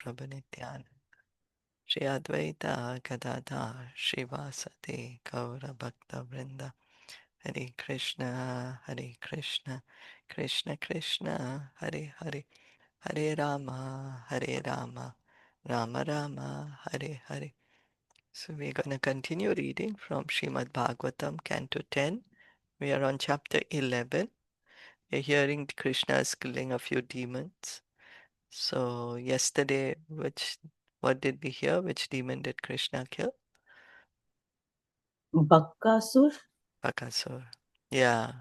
Prabhu Nityananda Shri Advaita Gadadhar Shivasati Gaura Bhakta Vrinda Hare Krishna Krishna Krishna Hare Hare Hare Rama Rama Rama Hare Hare. So we're going to continue reading from Srimad Bhagavatam, Canto 10. We are on chapter 11. We're hearing Krishna's killing a few demons. So yesterday, what did we hear? Which demon did Krishna kill? Bakasur. Bakasur. Yeah.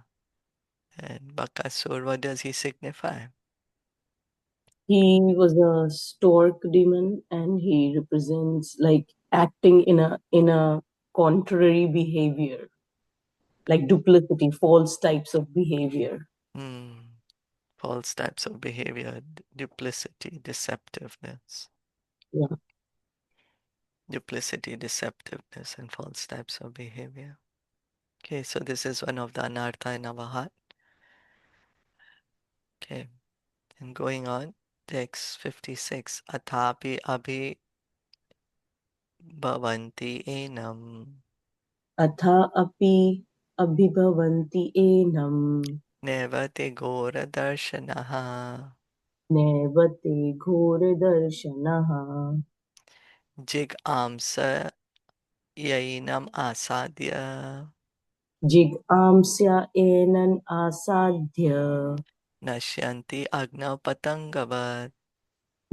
And Bakasur, what does he signify? He was a stork demon, and he represents like acting in a contrary behavior, like duplicity, false types of behavior. Hmm. False types of behavior, duplicity, deceptiveness. Yeah. Duplicity, deceptiveness, and false types of behavior. Okay, so this is one of the anartha in our heart. Okay, and going on, text 56. Athapi abhi bhavanti enam Atha api abhibhavanti enam nevate gora darshanaha nevate ghora darshanaha jig amsa yainam asadya jig amsya enan asadhya nashyanti agnav patangavat.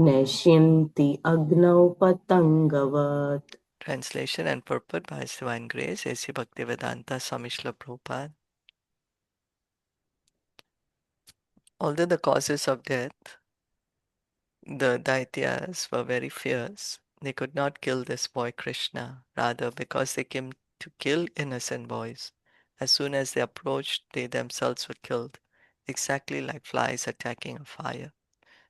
nashyanti agnau patangavat. Translation and purport by His Divine Grace, A.C. Bhaktivedanta Swami Srila Prabhupada. Although the causes of death, the Daityas were very fierce, they could not kill this boy Krishna. Rather, because they came to kill innocent boys, as soon as they approached, they themselves were killed, exactly like flies attacking a fire.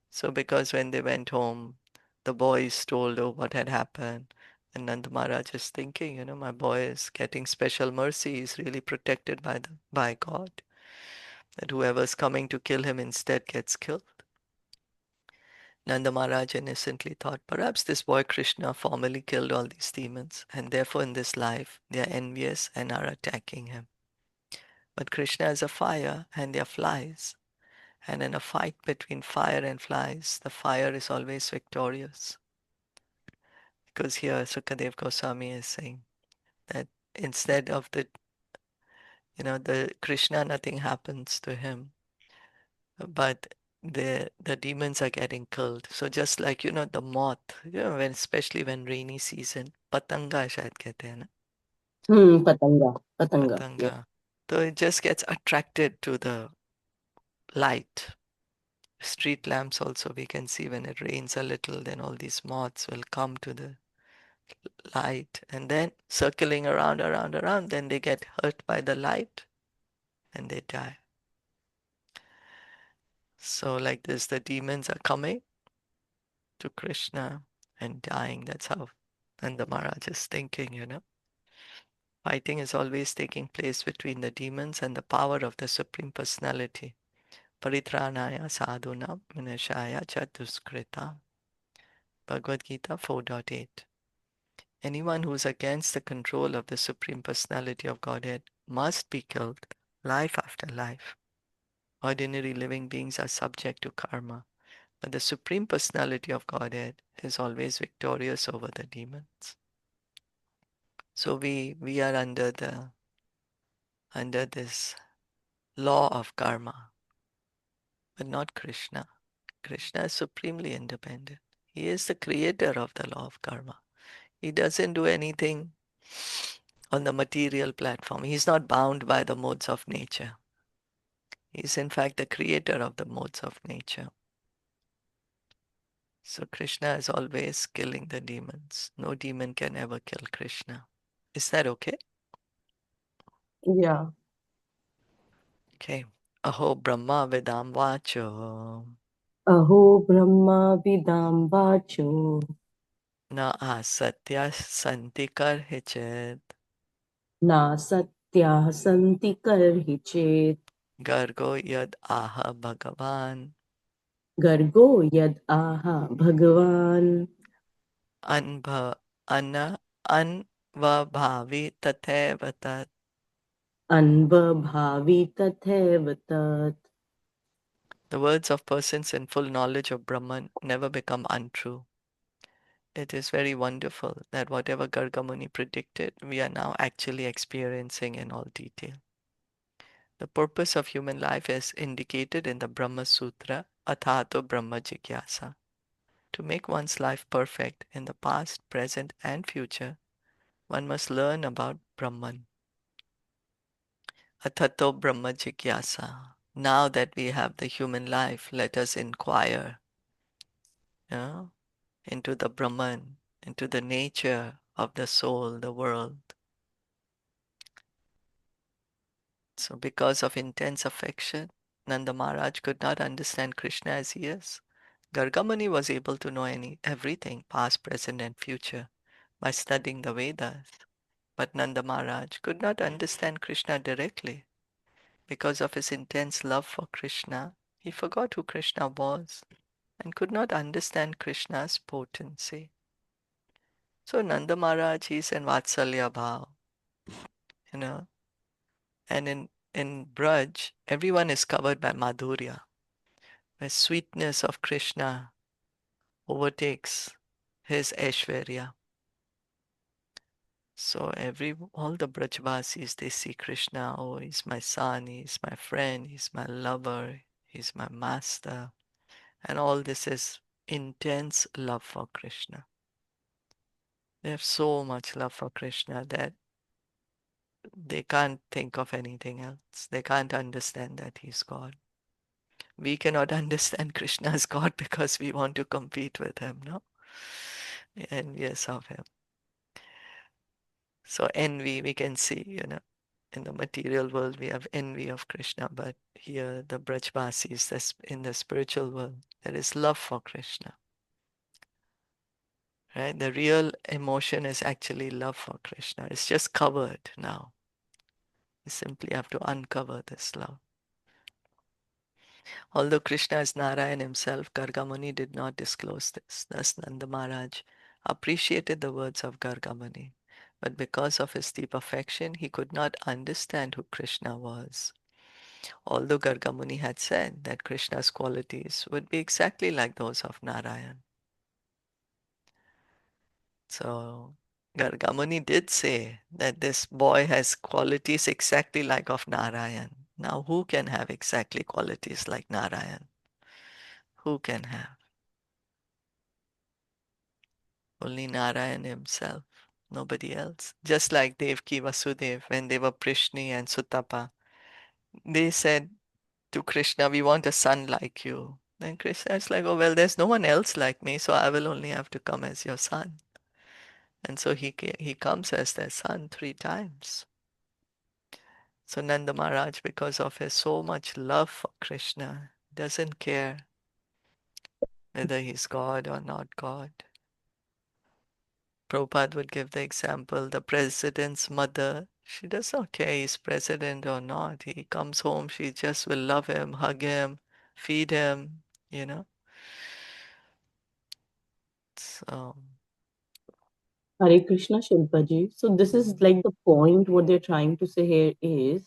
So because when they went home, the boys told what had happened, and Nanda Maharaj is thinking, my boy is getting special mercy. He's really protected by God. That whoever's coming to kill him instead gets killed. Nanda Maharaj innocently thought, perhaps this boy Krishna formerly killed all these demons, and therefore in this life they are envious and are attacking him. But Krishna is a fire, and they are flies. And in a fight between fire and flies, the fire is always victorious. Because here Sukadev Goswami is saying that instead of the Krishna, nothing happens to him, but the demons are getting killed. So just like the moth, especially when rainy season, patanga शायद कहते हैं ना, Patanga. Yeah. patanga. So it just gets attracted to the light. Street lamps also we can see when it rains a little, then all these moths will come to the light and then circling around, then they get hurt by the light and they die. So like this, the demons are coming to Krishna and dying. That's how Nanda Maharaj is thinking. Fighting is always taking place between the demons and the power of the Supreme Personality. Paritranaya sadhunam vinashaya cha duskrita. Bhagavad Gita 4.8. Anyone who is against the control of the Supreme Personality of Godhead must be killed life after life. Ordinary living beings are subject to karma, but the Supreme Personality of Godhead is always victorious over the demons. So we are under this law of karma, but not Krishna. Krishna is supremely independent. He is the creator of the law of karma. He doesn't do anything on the material platform. He's not bound by the modes of nature. He's in fact the creator of the modes of nature. So Krishna is always killing the demons. No demon can ever kill Krishna. Is that okay? Yeah. Okay. Aho Brahma Vedam Vacho Aho Brahma Vidam Vacho Na Asatya Santikar Hichet Na Satyah Santi Karhi Chet Gargo Yad Aha Bhagavan Gargo yad aha Bhagavan Anbha, Anna, Anvabhavi Tatheva Tat. Anvabhavi tatheva tat. The words of persons in full knowledge of Brahman never become untrue. It is very wonderful that whatever Gargamuni predicted, we are now actually experiencing in all detail. The purpose of human life is indicated in the Brahma Sutra, Athato Brahma Jigyasa. To make one's life perfect in the past, present, and future, one must learn about Brahman. Athato Brahma Jigyasa. Now that we have the human life, let us inquire, yeah, into the Brahman, into the nature of the soul, the world. So, because of intense affection, Nanda Maharaj could not understand Krishna as he is. Gargamuni was able to know everything, past, present, and future, by studying the Vedas. But Nanda Maharaj could not understand Krishna directly. Because of his intense love for Krishna, he forgot who Krishna was and could not understand Krishna's potency. So Nanda Maharaj is in Vatsalya Bhav, you know, and in Braj, everyone is covered by Madhurya. The sweetness of Krishna overtakes his Aishwarya. So all the Brajvasis, they see Krishna, oh, he's my son, he's my friend, he's my lover, he's my master. And all this is intense love for Krishna. They have so much love for Krishna that they can't think of anything else. They can't understand that he's God. We cannot understand Krishna as God because we want to compete with him, no? We're envious of him. So envy, we can see, in the material world we have envy of Krishna, but here the Brajvasis, in the spiritual world, there is love for Krishna. Right? The real emotion is actually love for Krishna. It's just covered now. You simply have to uncover this love. Although Krishna is Narayan himself, Gargamuni did not disclose this. Thus Nanda Maharaj appreciated the words of Gargamuni. But because of his deep affection, he could not understand who Krishna was. Although Gargamuni had said that Krishna's qualities would be exactly like those of Narayan. So Gargamuni did say that this boy has qualities exactly like of Narayan. Now who can have exactly qualities like Narayan? Who can have? Only Narayan himself. Nobody else. Just like Devki Vasudev, when they were Prishni and Sutapa, they said to Krishna, we want a son like you. Then Krishna is like, oh, well, there's no one else like me, so I will only have to come as your son. And so he comes as their son 3 times. So Nanda Maharaj, because of his so much love for Krishna, doesn't care whether he's God or not God. Prabhupada would give the example, the president's mother, she does not care he's president or not. He comes home, she just will love him, hug him, feed him, you know. So, Hare Krishna Shilpaji. So this is mm, like the point. What they're trying to say here is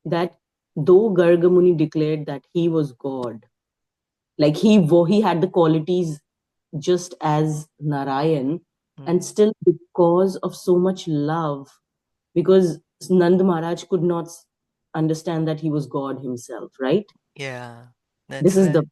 that though Gargamuni declared that he was God, like he had the qualities just as Narayan, and mm, still because of so much love, because Nand Maharaj could not understand that he was God himself, right? yeah, This that's is the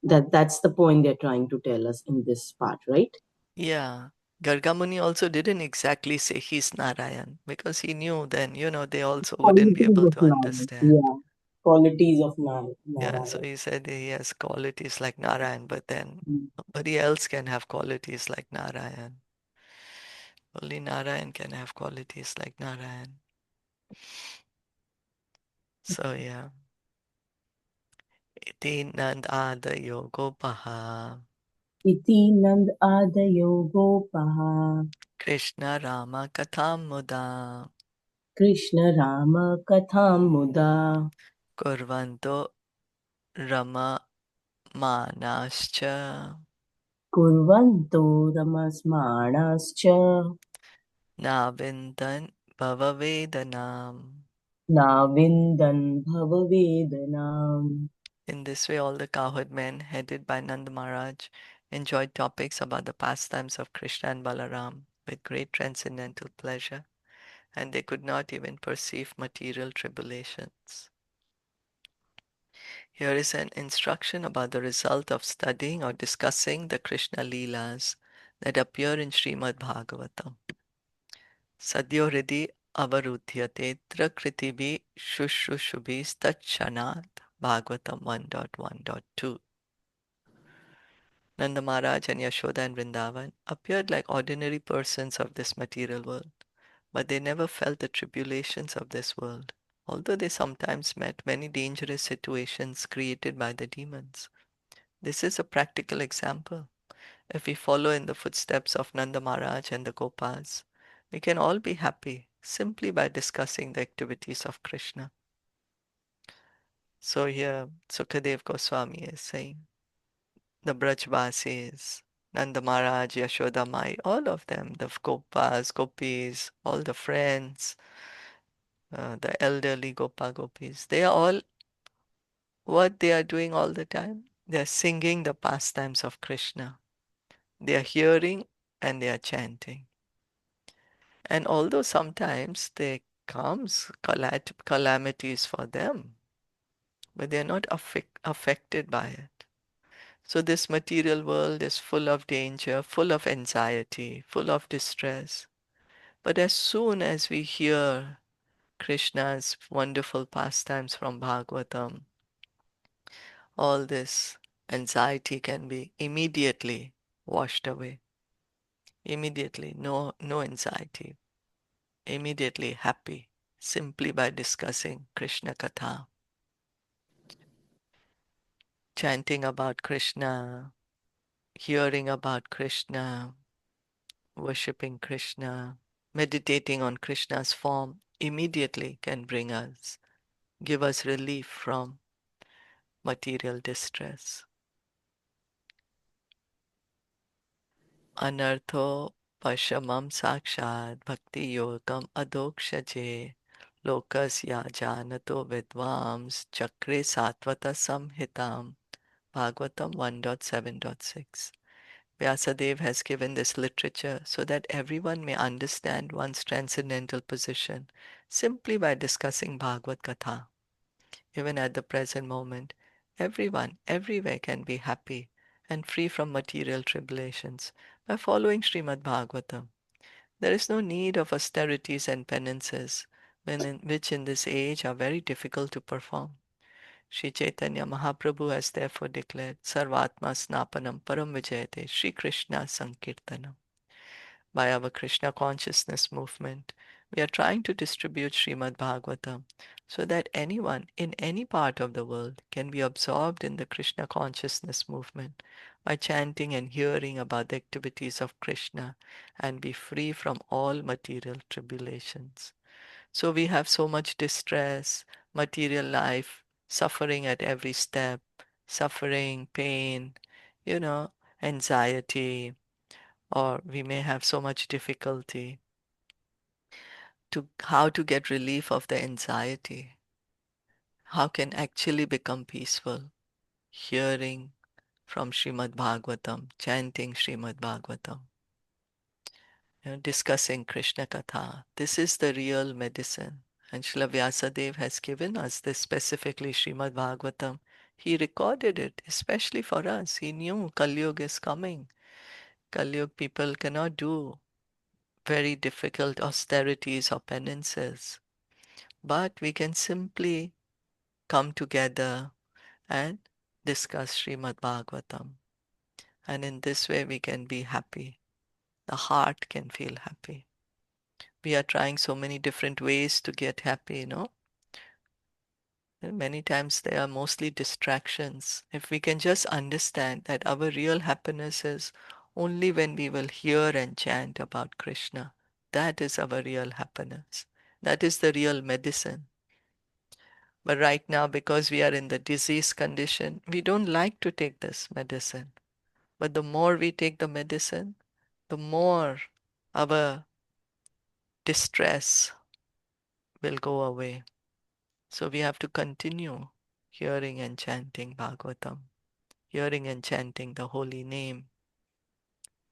right. that's the point they're trying to tell us in this part, right? Yeah. Gargamuni also didn't exactly say he's Narayan because he knew then, they also wouldn't be Qualities able of to Narayan, understand. yeah, qualities of Yeah, so Narayan. he said he has qualities like Narayan, but then Mm. nobody else can have qualities like Narayan. Only Narayan can have qualities like Narayan. So yeah. Iti nandadayo gopaha Iti Nand Adayo Gopaha Krishna Rama Katham Muda Krishna Rama Katham Muda Kurvanto Rama manascha कुर्वन्तो रमस्माणश्च navindan bhavavedanam. नाविन्दन् भववेदनाम्. In this way, all the cowherd men, headed by Nanda Maharaj, enjoyed topics about the pastimes of Krishna and Balaram with great transcendental pleasure, and they could not even perceive material tribulations. Here is an instruction about the result of studying or discussing the Krishna Leelas that appear in Srimad Bhagavatam. Sadyo Hridi avarudhyate trakritibi shushushubhi stachanat Bhagavatam 1.1.2. Nanda Maharaj and Yashoda and Vrindavan appeared like ordinary persons of this material world, but they never felt the tribulations of this world, although they sometimes met many dangerous situations created by the demons. This is a practical example. If we follow in the footsteps of Nanda Maharaj and the Gopas, we can all be happy simply by discussing the activities of Krishna. So here Sukadev Goswami is saying, the Brajvasis, Nanda Maharaj, Yashoda Mai, all of them, the Gopas, Gopis, all the friends, the elderly Gopa Gopis, they are all, what they are doing all the time? They are singing the pastimes of Krishna. They are hearing and they are chanting. And although sometimes there comes calamities for them, but they are not affected by it. So this material world is full of danger, full of anxiety, full of distress. But as soon as we hear Krishna's wonderful pastimes from Bhagavatam, all this anxiety can be immediately washed away. Immediately, no anxiety. Immediately happy, simply by discussing Krishna Katha, chanting about Krishna, hearing about Krishna, worshipping Krishna, meditating on Krishna's form immediately can give us relief from material distress. Anartho pashamam sakshad bhakti yogam adokshaje lokasya janato vidvams chakre satvata samhitam Bhagavatam 1.7.6. Vyasadeva has given this literature so that everyone may understand one's transcendental position simply by discussing Bhagavad Gita. Even at the present moment, everyone, everywhere can be happy and free from material tribulations by following Srimad Bhagavatam. There is no need of austerities and penances, which in this age are very difficult to perform. Sri Chaitanya Mahaprabhu has therefore declared Sarvatma Snapanam Param Vijayate Sri Krishna Sankirtanam. By our Krishna consciousness movement, we are trying to distribute Srimad Bhagavatam so that anyone in any part of the world can be absorbed in the Krishna consciousness movement by chanting and hearing about the activities of Krishna and be free from all material tribulations. So we have so much distress, material life, suffering at every step, suffering, pain, you know, anxiety, or we may have so much difficulty to how to get relief of the anxiety, how can actually become peaceful, hearing from Srimad Bhagavatam, chanting Srimad Bhagavatam, discussing Krishna Katha. This is the real medicine. And Srila Vyasadeva has given us this specifically, Srimad Bhagavatam. He recorded it, especially for us. He knew Kali Yuga is coming. Kali Yuga people cannot do very difficult austerities or penances. But we can simply come together and discuss Srimad Bhagavatam. And in this way, we can be happy. The heart can feel happy. We are trying so many different ways to get happy, And many times they are mostly distractions. If we can just understand that our real happiness is only when we will hear and chant about Krishna, that is our real happiness. That is the real medicine. But right now, because we are in the disease condition, we don't like to take this medicine. But the more we take the medicine, the more our distress will go away. So we have to continue hearing and chanting Bhagavatam, hearing and chanting the holy name.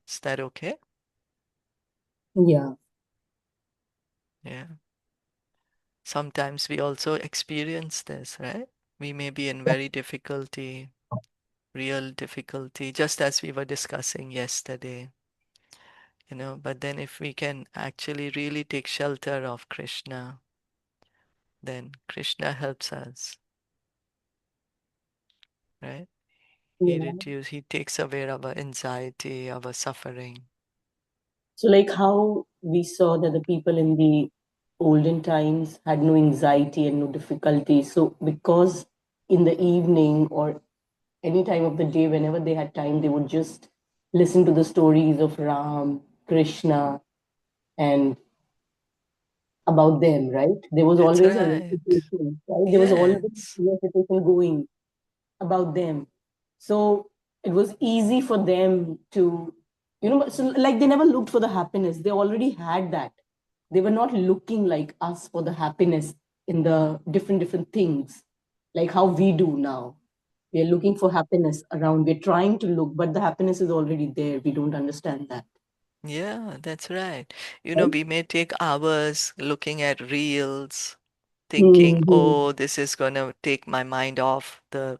Is that okay? Yeah. Yeah. Sometimes we also experience this, right? We may be in very difficulty, real difficulty, just as we were discussing yesterday, but then if we can actually really take shelter of Krishna, then Krishna helps us, right? Yeah. He takes away our anxiety, our suffering. So, like how we saw that the people in the olden times had no anxiety and no difficulty. So, because in the evening or any time of the day, whenever they had time, they would just listen to the stories of Ram, Krishna, and about them, right? There was That's always a right. recitation, right? There was always Yes. a recitation going about them. So it was easy for them to, so like they never looked for the happiness. They already had that. They were not looking like us for the happiness in the different things, like how we do now. We are looking for happiness around. We're trying to look, but the happiness is already there. We don't understand that. Yeah, that's right. Right? We may take hours looking at reels, thinking, Mm-hmm. oh, this is gonna take my mind off the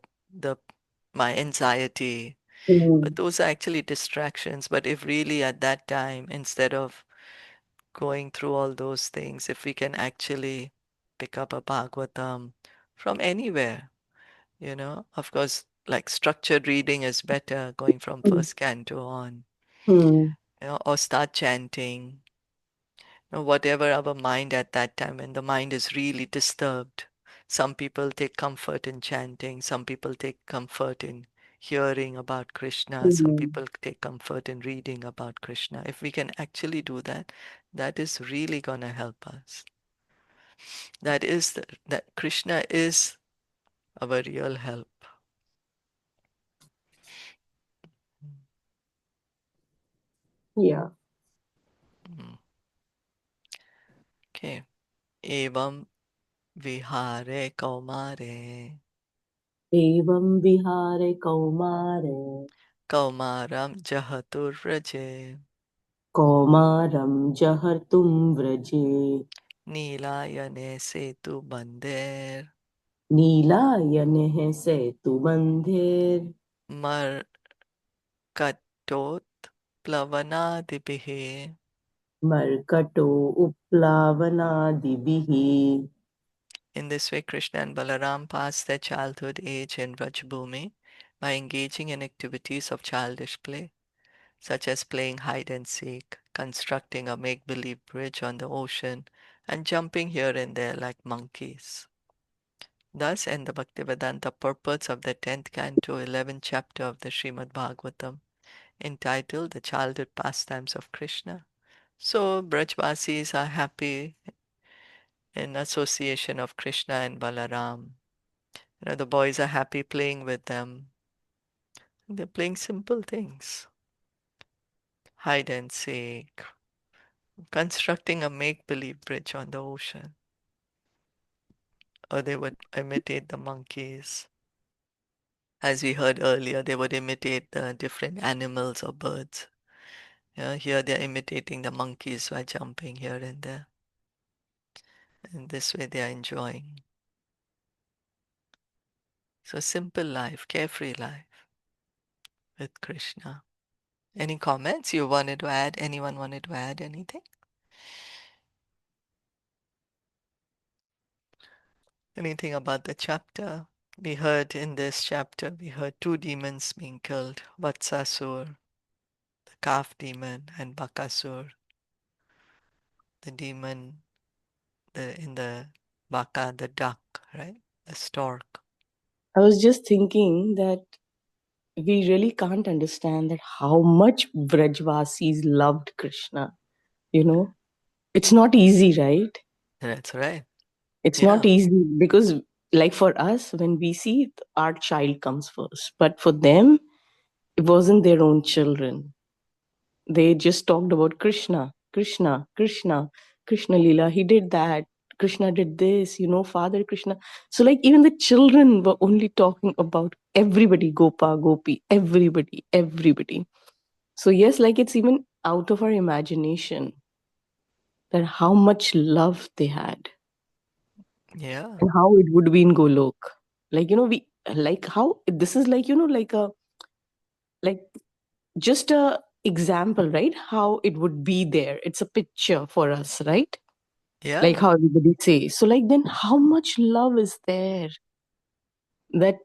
my anxiety. But Mm-hmm. those are actually distractions. But if really at that time, instead of going through all those things, if we can actually pick up a Bhagavatam from anywhere, of course, like structured reading is better going from first canto on, Mm-hmm. or start chanting, whatever our mind at that time, when the mind is really disturbed. Some people take comfort in chanting, some people take comfort in hearing about Krishna, some Mm-hmm. people take comfort in reading about Krishna. If we can actually do that, that is really gonna help us. That Krishna is our real help. Yeah. Mm. Okay. Evam vihare kaumare एवं विहारे कौमारे kaumaram jahatur raje कौमारं जहर्तुं व्रजे नीलायने Setu बन्धेर नीलायनः सेतुबन्धेर् मर्कटोत्प्लवनादिभिः. मर्कटो उत्प्लावनादिभिः. In this way, Krishna and Balaram passed their childhood age in Vrajbhumi by engaging in activities of childish play, such as playing hide and seek, constructing a make-believe bridge on the ocean, and jumping here and there like monkeys. Thus end the Bhaktivedanta purports of the 10th canto, 11th chapter of the Srimad Bhagavatam, entitled The Childhood Pastimes of Krishna. So Brajvasis are happy in association of Krishna and Balaram. The boys are happy playing with them. They're playing simple things. Hide and seek, constructing a make-believe bridge on the ocean. Or they would imitate the monkeys. As we heard earlier, they would imitate the different animals or birds. Here they're imitating the monkeys by jumping here and there. And this way they are enjoying. So simple life, carefree life with Krishna. Any comments you wanted to add? Anyone wanted to add anything? Anything about the chapter? We heard in this chapter, we heard two demons being killed, Vatsasur, the calf demon, and Bakasur, the demon in the Baka, the duck, right? The stork. I was just thinking that we really can't understand that how much Vrajvasis loved Krishna. You know, it's not easy, right? That's right. It's not Yeah. easy because like for us, when we see it, our child comes first. But for them, it wasn't their own children. They just talked about Krishna, Krishna, Krishna, Krishna Leela. He did that. Krishna did this, Father Krishna. So, like, even the children were only talking about everybody, Gopa, Gopi, everybody, everybody. So, yes, like, it's even out of our imagination that how much love they had Yeah. and how it would be in Golok. Like, we like how this is like, like just a example, right? How it would be there. It's a picture for us, right? Like Yeah. how everybody says. So, like, then how much love is there that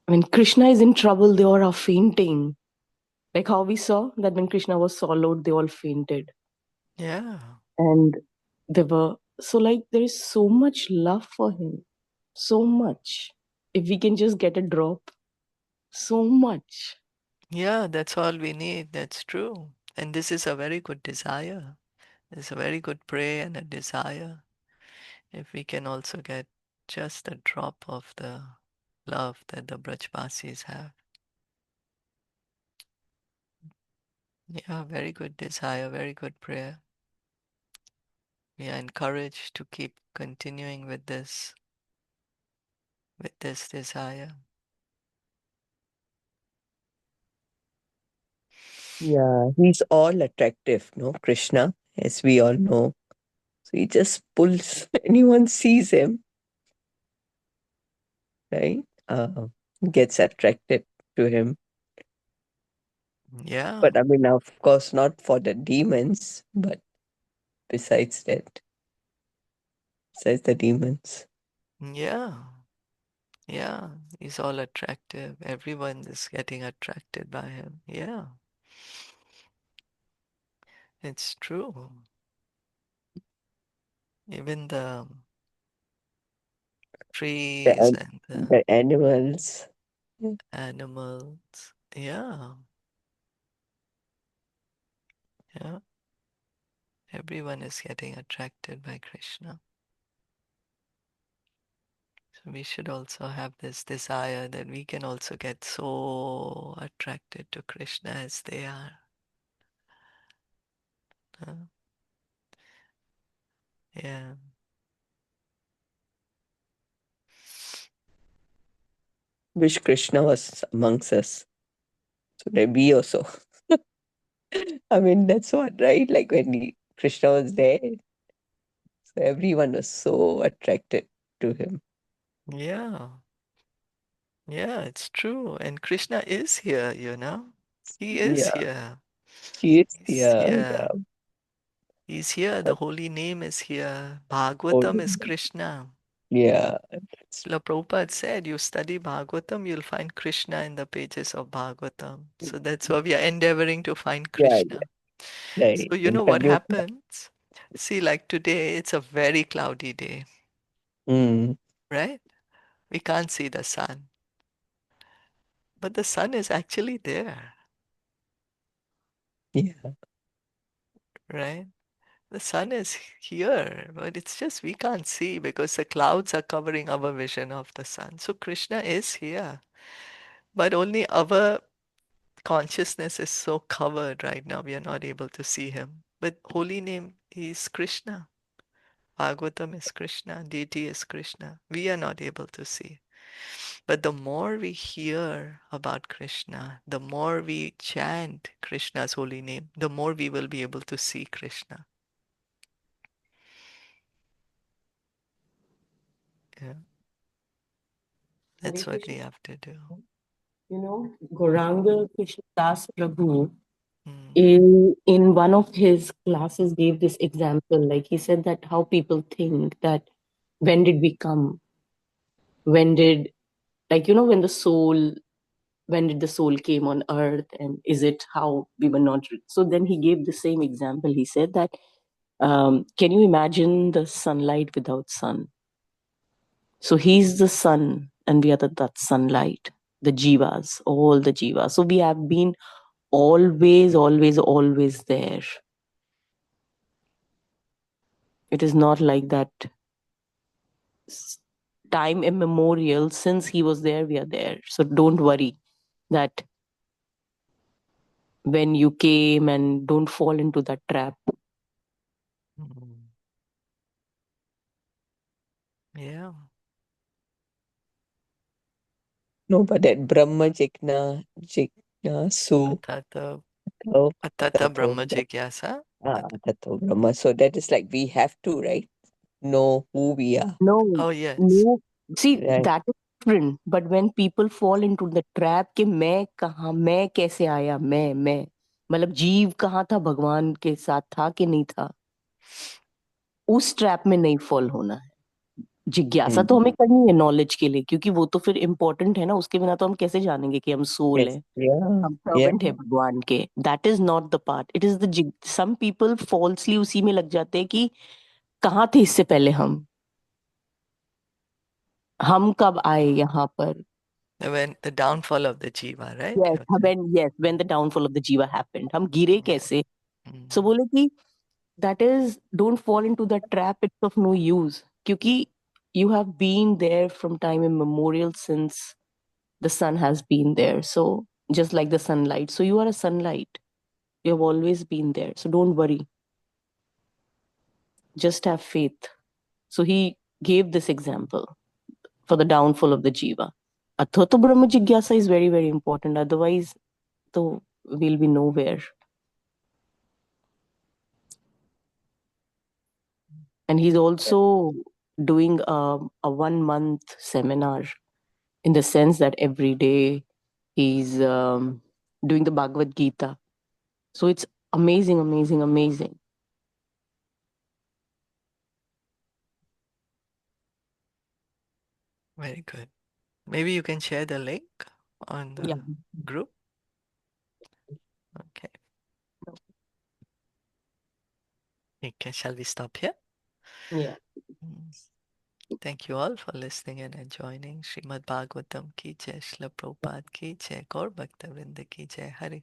when Krishna is in trouble, they all are fainting. Like how we saw that when Krishna was swallowed, they all fainted. Yeah. And they were so, like, there is so much love for him. So much. If we can just get a drop, so much. Yeah, that's all we need. That's true. And this is a very good desire. It's a very good prayer and a desire. If we can also get just a drop of the love that the Brajbasis have. Yeah, very good desire, very good prayer. We are encouraged to keep continuing with this desire. Yeah, he's all attractive, no, Krishna, as we all know. So he just pulls anyone sees him, right? Gets attracted to him. Yeah, But I mean, of course, not for the demons, but besides that, besides the demons. yeah, yeah. He's all attractive. Everyone is getting attracted by him. Yeah, it's true. Even the The, trees an- and the the animals. Yeah. animals. Yeah, yeah. Everyone is getting attracted by Krishna. So we should also have this desire that we can also get so attracted to Krishna as they are. Uh, yeah, Wish Krishna was amongst us. So that we also. I mean, that's what, right? Like when Krishna was there, so everyone was so attracted to him. yeah, yeah, it's true. And Krishna is here, you know. He is Yeah, here. he is He's here. here. Yeah. He's here. The holy name is here. Oh, Bhagavatam is Krishna. yeah. That's, Srila Prabhupada said, you study Bhagavatam, you'll find Krishna in the pages of Bhagavatam. So that's why we are endeavoring to find yeah, Krishna. yeah. So Right. you In know what Kali. happens? See, like today, it's a very cloudy day, Mm, right? We can't see the sun, but the sun is actually there, yeah. right? The sun is here, but it's just we can't see because the clouds are covering our vision of the sun. So Krishna is here, but only our consciousness is so covered right now, we are not able to see him. But holy name is Krishna. Bhagavatam is Krishna, deity is Krishna. We are not able to see. But the more we hear about Krishna, the more we chant Krishna's holy name, the more we will be able to see Krishna. Yeah, Hare that's what Krishna. we have to do. Gauranga Krishna Das Prabhu, Mm. in one of his classes, gave this example. Like he said that how people think that when did we come? When did, like, when the soul, when did the soul came on earth, and is it how we were not? So then he gave the same example. He said that, can you imagine the sunlight without sun? So he's the sun, and we are that sunlight, the jivas, all the jivas. So we have been always, always, always there. It is not like that time immemorial. Since he was there, we are there. So don't worry that when you came, and don't fall into that trap. Mm. Yeah. No, but that Brahma Jignasu Atata, oh, Atata Tato Brahma Jigyasa. Tato Brahma. So that is like we have to, right? Know who we are. No, Oh, yes. no. See, Right. that is different. But when people fall into the trap कि मैं कहाँ, मैं कैसे आया, मैं मतलब जीव कहाँ था, भगवान के साथ था कि नहीं था, उस ट्रैप में नहीं फॉल होना है. जिज्ञासा तो Mm. हमें करनी है नॉलेज के लिए, क्योंकि वो तो फिर इम्पोर्टेंट है ना. उसके बिना तो हम कैसे जानेंगे कि हम सोल Yes. है, Yeah. हम Yeah. सर्वेंट है भगवान के. That is not the part. It is the some people falsely उसी में लग जाते हैं कि कहाँ थे इससे पहले, हम कब आए यहाँ पर. When the downfall of the jiva, right? Yes, You're saying. when the downfall of the jiva happened, हम गिरे कैसे. So Mm. बोले कि that is, don't fall into that trap. It's of no use, क्योंकि you have been there from time immemorial, since the sun has been there. So just like the sunlight. So you are a sunlight. You have always been there. So don't worry. Just have faith. So he gave this example for the downfall of the jiva. Athoto Brahma Jigyasa is very, very important. Otherwise, so we'll be nowhere. And he's also doing a 1 month seminar, in the sense that every day he's doing the Bhagavad Gita. So it's amazing, amazing, amazing. Very good. Maybe you can share the link on Yeah. the group. Okay. Okay. Shall we stop here? Yeah. Mm. Thank you all for listening and joining. Srimad Bhagavatam ki jai, Srila Prabhupada ki jai, Gaur Bhakta Vrinda ki jai. Hare